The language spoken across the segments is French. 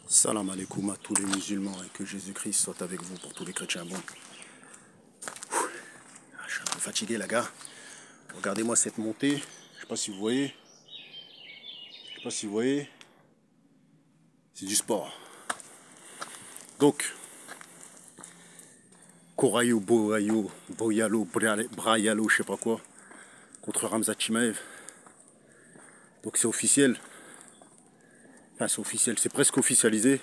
Salam alaikum à tous les musulmans et que Jésus-Christ soit avec vous pour tous les chrétiens bons. Je suis un peu fatigué, les gars. Regardez-moi cette montée. Je sais pas si vous voyez. Je sais pas si vous voyez. C'est du sport. Donc, Korayo, Boyalo, Brayalo, je sais pas quoi, contre Khamzat Chimaev. Donc c'est officiel. Enfin, c'est officiel, c'est presque officialisé.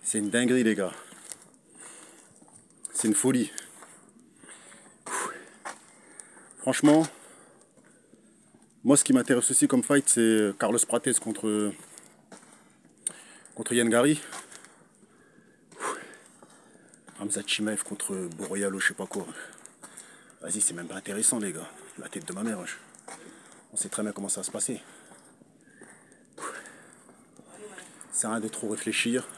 C'est une dinguerie, les gars. C'est une folie. Franchement, moi, ce qui m'intéresse aussi comme fight, c'est Carlos Prates contre Yann Gary. Khamzat Chimaev contre Boroyalo, je sais pas quoi. Vas-y, c'est même pas intéressant, les gars. La tête de ma mère. On sait très bien comment ça va se passer. C'est rien de trop réfléchir.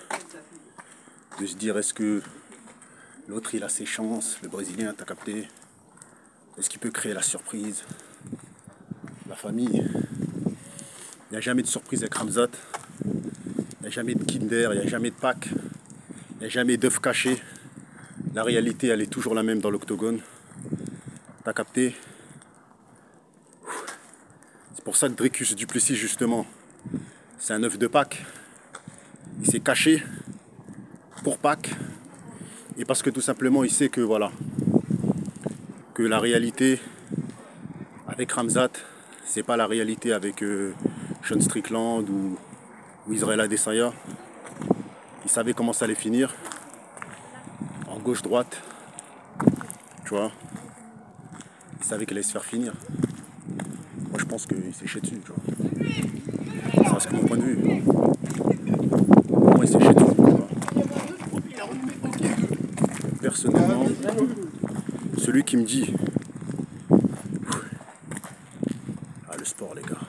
De se dire, est-ce que l'autre, il a ses chances, le Brésilien, t'as capté? Est-ce qu'il peut créer la surprise? La famille. Il n'y a jamais de surprise avec Khamzat. Il n'y a jamais de Kinder, il n'y a jamais de Pâques. Il n'y a jamais d'œufs cachés. La réalité, elle est toujours la même dans l'octogone. T'as capté? C'est pour ça que Dricus du Plessis, justement, c'est un œuf de Pâques. Il s'est caché pour Pâques. Et parce que tout simplement, il sait que voilà, que la réalité avec Khamzat, c'est pas la réalité avec Sean Strickland ou Israël Adesanya. Il savait comment ça allait finir. En gauche-droite. Tu vois. Il savait qu'il allait se faire finir. Moi, je pense qu'il s'est chié dessus. Tu vois. Ça reste que mon point de vue. Moi, il s'est chié dessus. Tu vois. Personnellement, celui qui me dit... Ah, le sport, les gars.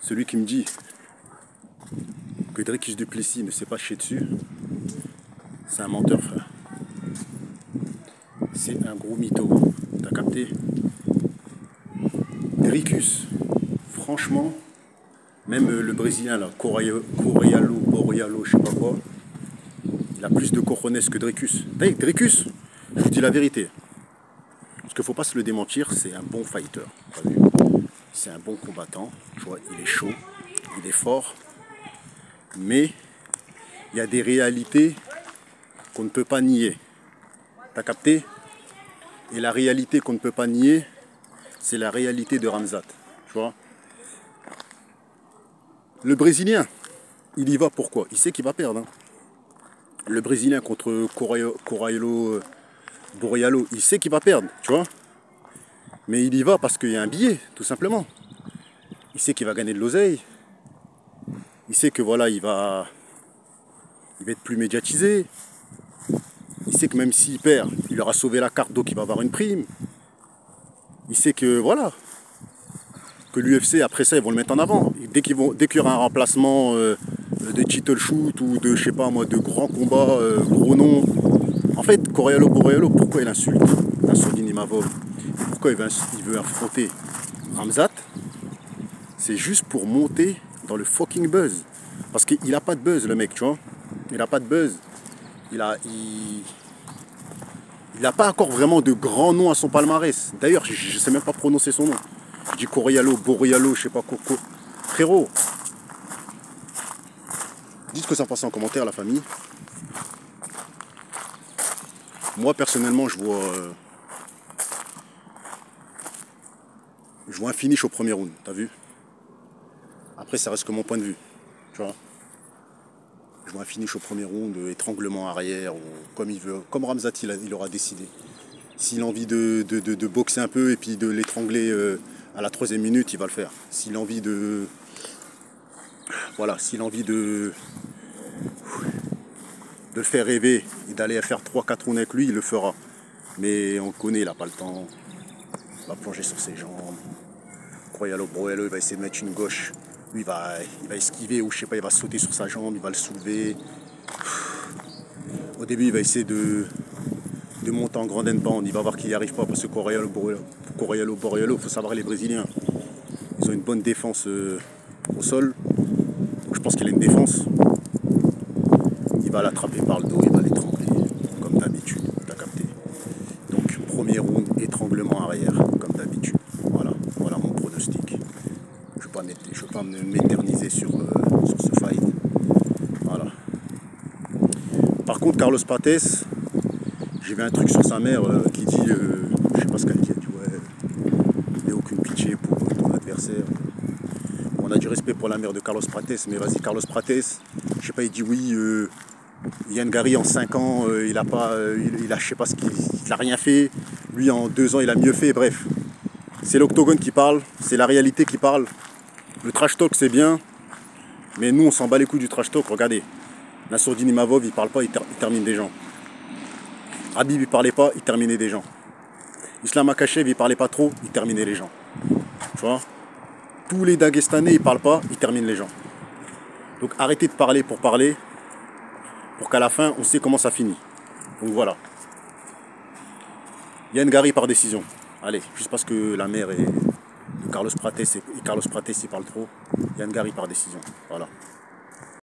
Celui qui me dit que Dricus du Plessis ne s'est pas chié dessus, c'est un menteur, frère. C'est un gros mytho. T'as capté? Dricus, franchement, même le Brésilien, là, Boroyalo, je sais pas quoi, il a plus de cojones que Dricus. T'as vu, Dricus, je vous dis la vérité. Parce qu'il faut pas se le démentir, c'est un bon fighter. T'as vu? C'est un bon combattant. Tu vois, il est chaud, il est fort. Mais il y a des réalités qu'on ne peut pas nier. T'as capté? Et la réalité qu'on ne peut pas nier, c'est la réalité de Khamzat. Tu vois? Le Brésilien, il y va pourquoi? Il sait qu'il va perdre. Hein. Le Brésilien contre Boroyalo, il sait qu'il va perdre, tu vois? Mais il y va parce qu'il y a un billet, tout simplement. Il sait qu'il va gagner de l'oseille. Il sait que voilà, il va être plus médiatisé. Il sait que même s'il perd, il aura sauvé la carte, donc il va avoir une prime. Il sait que voilà, que l'UFC après ça ils vont le mettre en avant. Dès qu'il y aura un remplacement de title shoot ou de je sais pas moi de grands combats, gros noms. En fait, Boroyalo, pourquoi il insulte Nassourdine Imavov? Pourquoi il veut affronter Khamzat? C'est juste pour monter dans le fucking buzz. Parce qu'il a pas de buzz, le mec, tu vois. Il a pas de buzz. Il n'a pas encore vraiment de grands noms à son palmarès. D'ailleurs, je ne sais même pas prononcer son nom. Je dis Boroyalo, je sais pas quoi. Frérot, dites ce que ça passe en commentaire, la famille. Moi, personnellement, je vois un finish au premier round, t'as vu? Après, ça reste que mon point de vue, tu vois. Je vois un finish au premier round, étranglement arrière, ou comme il veut, comme Khamzat il aura décidé. S'il a envie de boxer un peu et puis de l'étrangler à la 3e minute, il va le faire. S'il a envie de... Voilà, s'il a envie de le faire rêver et d'aller faire 3-4 rounds avec lui, il le fera. Mais on le connaît, il n'a pas le temps. Il va plonger sur ses jambes. Boroyalo, il va essayer de mettre une gauche. Lui, il va esquiver ou je sais pas, il va sauter sur sa jambe, il va le soulever. Au début, il va essayer de monter en grande bande. Il va voir qu'il n'y arrive pas parce que Boroyalo, il faut savoir les Brésiliens. Ils ont une bonne défense au sol. Donc je pense qu'il a une défense. Il va l'attraper par le dos, il va l'étrangler. Comme d'habitude, t'as capté. Donc premier round, étranglement arrière, comme d'habitude. Voilà mon pronostic. Je ne vais pas m'éterniser sur ce fight. Voilà. Par contre, Carlos Prates, j'ai vu un truc sur sa mère qui dit, je sais pas ce qu'elle dit, ouais, il n'y a aucune pitié pour ton adversaire. On a du respect pour la mère de Carlos Prates, mais vas-y, Carlos Prates, je sais pas, il dit oui, Yann Gary en 5 ans, il a pas, il a, je sais pas ce qu'il, il a rien fait. Lui en 2 ans, il a mieux fait. Bref, c'est l'octogone qui parle, c'est la réalité qui parle. Le trash talk c'est bien, mais nous on s'en bat les couilles du trash talk. Regardez, Nassourdine Imavov, il parle pas, il termine des gens. Habib il parlait pas, il terminait des gens. Islam Makhachev il parlait pas trop, il terminait les gens. Tu vois, tous les Dagestanais ils parlent pas, ils terminent les gens. Donc arrêtez de parler, pour qu'à la fin on sait comment ça finit. Donc voilà. Yann Gary par décision. Allez, juste parce que la mère est de Carlos Prates et Carlos Prates il parle trop. Yann Gary par décision. Voilà.